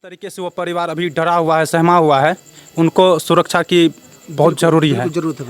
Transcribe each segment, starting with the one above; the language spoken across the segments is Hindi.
तरीके से वो परिवार अभी डरा हुआ है, सहमा हुआ है। उनको सुरक्षा की बहुत ज़रूरी है।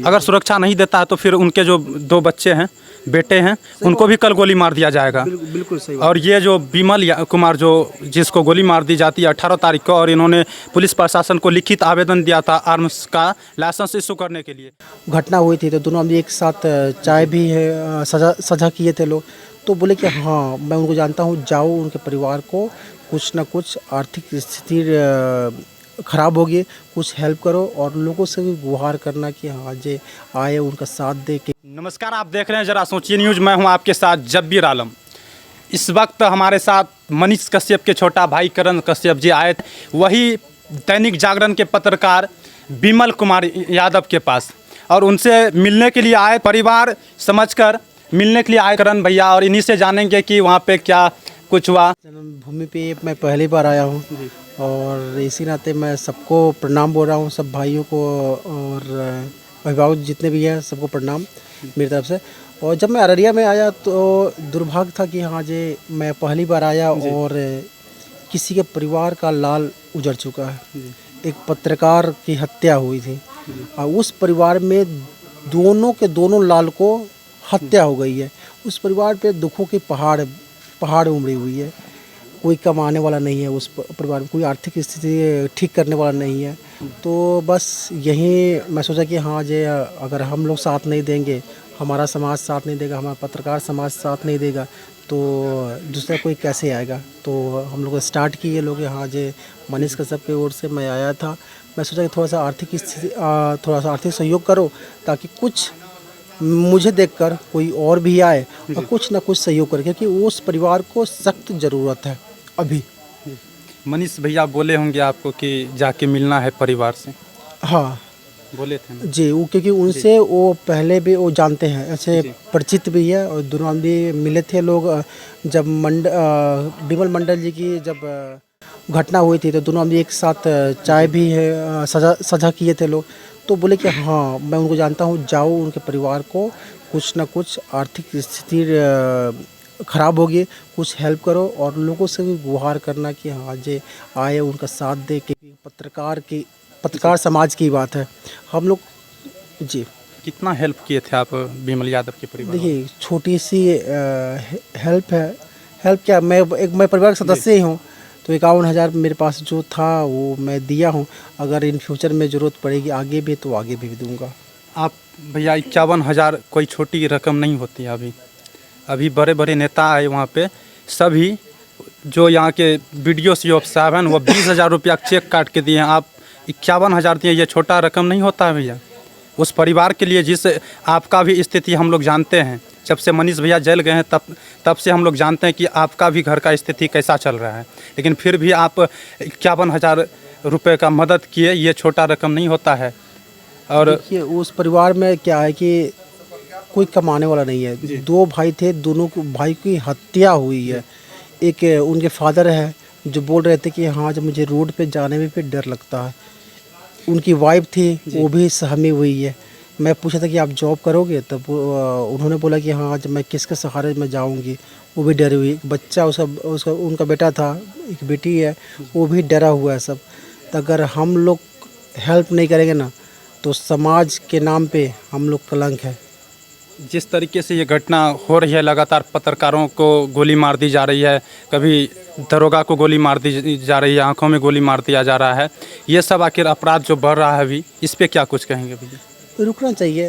अगर सुरक्षा नहीं देता है तो फिर उनके जो 2 बच्चे हैं, बेटे हैं, उनको भी कल गोली मार दिया जाएगा। बिल्कुल सही। और ये जो बिमल कुमार जो जिसको गोली मार दी जाती है 18 तारीख को, और इन्होंने पुलिस प्रशासन को लिखित आवेदन दिया था आर्म्स का लाइसेंस इशू करने के लिए। घटना हुई थी तो दोनों आदमी एक साथ चाय भी है सजा किए थे लोग। तो बोले कि हाँ मैं उनको जानता हूँ, जाओ उनके परिवार को कुछ ना कुछ आर्थिक स्थिति ख़राब होगी, कुछ हेल्प करो और लोगों से भी गुहार करना कि हाँ जे आए उनका साथ दे के। नमस्कार, आप देख रहे हैं जरा सोचिए न्यूज़। मैं हूं आपके साथ जब्बीर आलम। इस वक्त हमारे साथ मनीष कश्यप के छोटा भाई करण कश्यप जी आए थे, वही दैनिक जागरण के पत्रकार बिमल कुमार यादव के पास, और उनसे मिलने के लिए आए, परिवार समझकर मिलने के लिए आए करण भैया। और इन्हीं से जानेंगे कि वहाँ पे क्या कुछ हुआ। जन्मभूमि पे मैं पहली बार आया हूँ और इसी नाते मैं सबको प्रणाम बोल रहा हूँ, सब भाइयों को और अभिभावक जितने भी हैं सबको प्रणाम मेरी तरफ से। और जब मैं अररिया में आया तो दुर्भाग्य था कि हाँ जे मैं पहली बार आया और किसी के परिवार का लाल उजड़ चुका है। एक पत्रकार की हत्या हुई थी और उस परिवार में दोनों के दोनों लाल को हत्या हो गई है। उस परिवार पे दुखों की पहाड़ उमड़ी हुई है। कोई कमाने वाला नहीं है उस परिवार में, कोई आर्थिक स्थिति ठीक करने वाला नहीं है। तो बस यही मैं सोचा कि हाँ जे अगर हम लोग साथ नहीं देंगे, हमारा समाज साथ नहीं देगा, हमारा पत्रकार समाज साथ नहीं देगा, तो दूसरा कोई कैसे आएगा। तो हम लोग स्टार्ट किए लोग हाँ जे मनीष कश्यप की ओर से मैं आया था। मैं सोचा कि थोड़ा सा आर्थिक सहयोग करो ताकि कुछ मुझे देखकर कोई और भी आए और कुछ ना कुछ सहयोग करे, क्योंकि उस परिवार को सख्त ज़रूरत है अभी। मनीष भैया बोले होंगे आपको कि जाके मिलना है परिवार से? हाँ बोले थे ना जी, वो क्योंकि उनसे वो पहले भी वो जानते हैं, ऐसे परिचित भी है। और दोनों आदमी मिले थे लोग जब बिमल मंडल जी की जब घटना हुई थी तो दोनों आदमी एक साथ चाय भी है सजा किए थे लोग। तो बोले कि हाँ मैं उनको जानता हूँ, जाओ उनके परिवार को कुछ ना कुछ आर्थिक स्थिति ख़राब होगी, कुछ हेल्प करो और लोगों से भी गुहार करना कि हाँ जे आए उनका साथ दे के। पत्रकार समाज की बात है हम लोग जी। कितना हेल्प किए थे आप बिमल यादव के परिवार? देखिए छोटी सी हेल्प है। हेल्प क्या, मैं परिवार का सदस्य ही हूँ, तो 51,000 मेरे पास जो था वो मैं दिया हूँ। अगर इन फ्यूचर में ज़रूरत पड़ेगी आगे भी तो आगे भी दूंगा। आप भैया 51,000 कोई छोटी रकम नहीं होती है। अभी बड़े बड़े नेता आए वहाँ पे, सभी जो यहाँ के BDO CO साहब हैं वो 20,000 रुपया चेक काट के दिए हैं। आप 51,000 दिए, ये छोटा रकम नहीं होता है भैया उस परिवार के लिए। जिस आपका भी स्थिति हम लोग जानते हैं, जब से मनीष भैया जेल गए हैं तब से हम लोग जानते हैं कि आपका भी घर का स्थिति कैसा चल रहा है, लेकिन फिर भी आप 51,000 रुपये का मदद किए, ये छोटा रकम नहीं होता है। और देखिए उस परिवार में क्या है कि कोई कमाने वाला नहीं है। 2 भाई थे, दोनों भाई की हत्या हुई है। एक उनके फादर है जो बोल रहे थे कि हाँ जब मुझे रोड पे जाने में भी डर लगता है। उनकी वाइफ थी वो भी सहमी हुई है। मैं पूछा था कि आप जॉब करोगे, तब उन्होंने बोला कि हाँ जब मैं किसके सहारे मैं जाऊंगी, वो भी डरी हुई। बच्चा उसका उनका बेटा था, एक बेटी है, वो भी डरा हुआ है सब। तो अगर हम लोग हेल्प नहीं करेंगे ना तो समाज के नाम पे हम लोग कलंक है। जिस तरीके से ये घटना हो रही है, लगातार पत्रकारों को गोली मार दी जा रही है, कभी दरोगा को गोली मार दी जा रही है, आंखों में गोली मार दिया जा रहा है, ये सब आखिर अपराध जो बढ़ रहा है अभी, इस पे क्या कुछ कहेंगे भैया? रुकना चाहिए।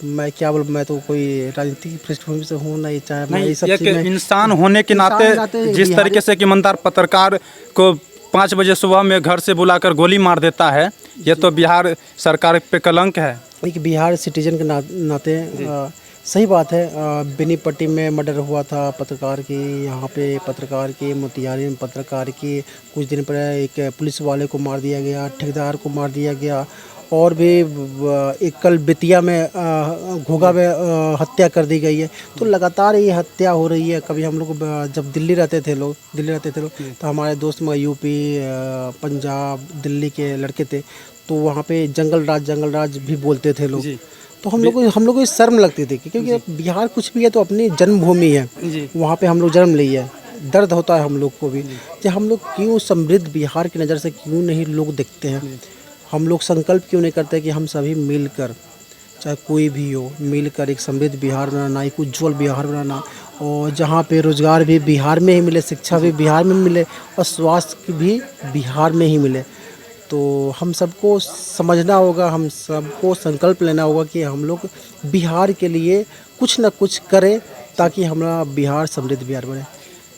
मैं क्या बोलूँ, मैं तो कोई राजनीतिक पृष्ठभूमि से हूँ नहीं, चाहे मैं नहीं, एक इंसान होने के नाते जिस तरीके से ईमानदार पत्रकार को 5 बजे सुबह में घर से बुलाकर गोली मार देता है, ये तो बिहार सरकार पे कलंक है। एक बिहार सिटीजन के नाते सही बात है। बेनीपट्टी में मर्डर हुआ था पत्रकार की, यहाँ पे पत्रकार की, मोतिहारी में पत्रकार की, कुछ दिन पहले एक पुलिस वाले को मार दिया गया, ठेकेदार को मार दिया गया, और भी एक कल बेतिया में घोघा में हत्या कर दी गई है। तो लगातार ये हत्या हो रही है। कभी हम लोग जब दिल्ली रहते थे लोग तो हमारे दोस्त में यूपी, पंजाब, दिल्ली के लड़के थे, तो वहाँ पे जंगल राज भी बोलते थे लोग। तो हम लोग को शर्म लगती थी क्योंकि बिहार कुछ भी है तो अपनी जन्मभूमि है, वहाँ पे हम लोग जन्म लिए हैं। दर्द होता है हम लोग को भी कि हम लोग क्यों समृद्ध बिहार की नज़र से क्यों नहीं लोग देखते हैं। हम लोग संकल्प क्यों नहीं करते कि हम सभी मिलकर, चाहे कोई भी हो, मिलकर एक समृद्ध बिहार बनाना, एक उज्ज्वल बिहार बनाना, और जहाँ पे रोज़गार भी बिहार में ही मिले, शिक्षा भी बिहार में मिले और स्वास्थ्य भी बिहार में ही मिले। तो हम सबको समझना होगा, हम सबको संकल्प लेना होगा कि हम लोग बिहार के लिए कुछ न कुछ करें ताकि हमारा बिहार समृद्ध बिहार बने।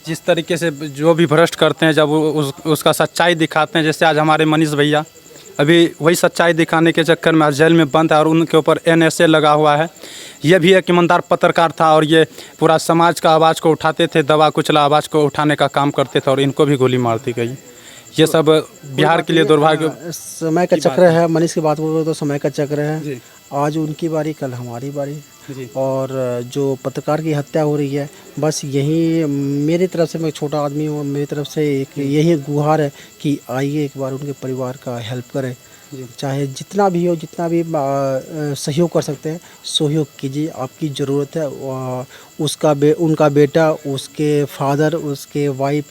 जिस तरीके से जो भी भ्रष्ट करते हैं, जब उसका सच्चाई दिखाते हैं, जैसे आज हमारे मनीष भैया अभी वही सच्चाई दिखाने के चक्कर में आज जेल में बंद है और उनके ऊपर NSA लगा हुआ है। ये भी एक ईमानदार पत्रकार था और ये पूरा समाज का आवाज़ को उठाते थे, दबा कुचला आवाज़ को उठाने का काम करते थे और इनको भी गोली मार दी गई। ये सब बिहार के लिए दुर्भाग्य। समय का चक्र है, मनीष की बात बोलो तो समय का चक्र है। आज उनकी बारी, कल हमारी बारी। और जो पत्रकार की हत्या हो रही है, बस यही मेरी तरफ से, मैं छोटा आदमी हूँ, मेरी तरफ से एक यही गुहार है कि आइए एक बार उनके परिवार का हेल्प करें, चाहे जितना भी हो, जितना भी सहयोग कर सकते हैं सहयोग कीजिए। आपकी ज़रूरत है। उनका बेटा, उसके फादर, उसके वाइफ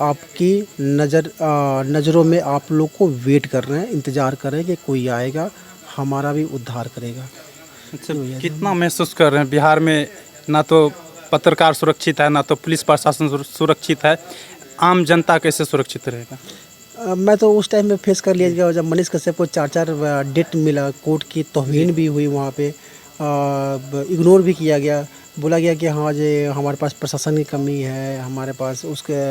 आपकी नज़रों में आप लोग को वेट कर रहे हैं, इंतज़ार कर रहे हैं कि कोई आएगा, हमारा भी उद्धार करेगा। अच्छा, कितना महसूस कर रहे हैं बिहार में ना तो पत्रकार सुरक्षित है, ना तो पुलिस प्रशासन सुरक्षित है, आम जनता कैसे सुरक्षित रहेगा? मैं तो उस टाइम में फेस कर लिया गया जब मनीष कश्यप को 4 डेट मिला, कोर्ट की तौहीन भी हुई, वहाँ पे इग्नोर भी किया गया, बोला गया कि हाँ जी हमारे पास प्रशासन की कमी है, हमारे पास उसके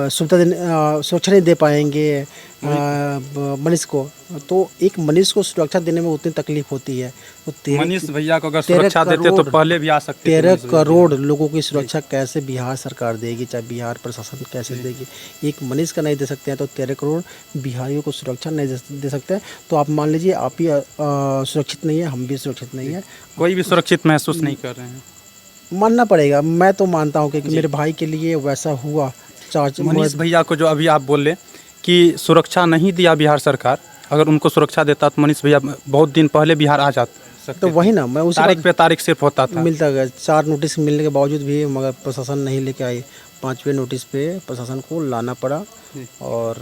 सुरक्षा नहीं दे पाएंगे मनीष को। तो एक मनीष को सुरक्षा देने में उतनी तकलीफ होती है, तो मनीष भैया को अगर सुरक्षा देते तो पहले भी आ सकते। 13 करोड़ लोगों की सुरक्षा कैसे बिहार सरकार देगी, चाहे बिहार प्रशासन कैसे देगी? एक मनीष का नहीं दे सकते हैं तो 13 करोड़ बिहारियों को सुरक्षा नहीं दे सकते हैं। तो आप मान लीजिए आप ही सुरक्षित नहीं है, हम भी सुरक्षित नहीं है, कोई भी सुरक्षित महसूस नहीं कर रहे हैं। मानना पड़ेगा। मैं तो मानता हूँ कि मेरे भाई के लिए वैसा हुआ। मनीष भैया को जो अभी आप बोले कि सुरक्षा नहीं दिया बिहार सरकार, अगर उनको सुरक्षा देता तो मनीष भैया बहुत दिन पहले बिहार आ जाते। तो वही ना, मैं उस तारीख पे तारीख सिर्फ होता था, मिलता गया। 4 नोटिस मिलने के बावजूद भी मगर प्रशासन नहीं लेके आई। 5वें नोटिस पे प्रशासन को लाना पड़ा और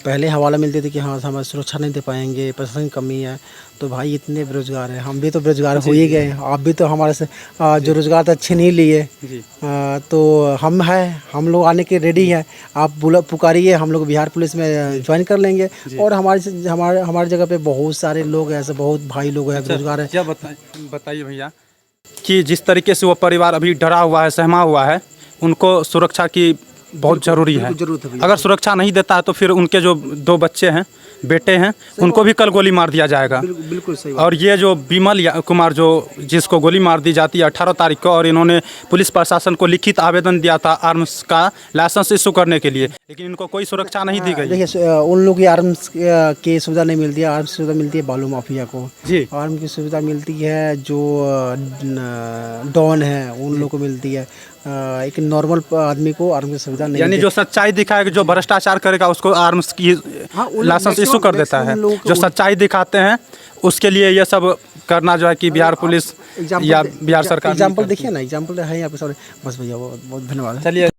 पहले हवाला मिलती थी कि हाँ हमें सुरक्षा नहीं दे पाएंगे, प्रशासन की कमी है। तो भाई इतने बेरोजगार हैं, हम भी तो बेरोजगार हो ही गए, आप भी तो हमारे से जो रोजगार था छीन ही लिए। तो हम हैं, हम लोग आने के रेडी हैं, आप पुकारिए, हम लोग बिहार पुलिस में ज्वाइन कर लेंगे। और हमारी जगह पे बहुत सारे लोग हैं, ऐसे बहुत भाई लोग हैं बेरोजगार हैं। क्या बताइए भैया कि जिस तरीके से वो परिवार अभी डरा हुआ है, सहमा हुआ है, उनको सुरक्षा की बहुत ज़रूरी है। अगर सुरक्षा नहीं देता है तो फिर उनके जो 2 बच्चे हैं, बेटे हैं, उनको भी कल गोली मार दिया जाएगा। बिल्कुल सही। और ये जो विमल कुमार जो जिसको गोली मार दी जाती है 18 तारीख को, और इन्होंने पुलिस प्रशासन को लिखित आवेदन दिया था आर्म्स का लाइसेंस इशू करने के लिए, लेकिन इनको कोई सुरक्षा नहीं दी गई। देखिए उन लोग की आर्म्स की सुविधा नहीं मिलती है, आर्म्स की सुविधा मिलती है बालू माफिया को जी। आर्म की सुविधा मिलती है जो डॉन है उन लोग को मिलती है, एक नॉर्मल आदमी को आर्म की सुविधा नहीं। यानी जो सच्चाई दिखाएगा, जो भ्रष्टाचार करेगा उसको आर्म्स की लाइसेंस इशू कर देता है। जो सच्चाई दिखाते हैं उसके लिए ये सब करना जो है कि बिहार पुलिस या बिहार सरकार। एग्जाम्पल देखिए ना, एग्जाम्पल है यहाँ पे सारे। बस भैया बहुत बहुत धन्यवाद। चलिए।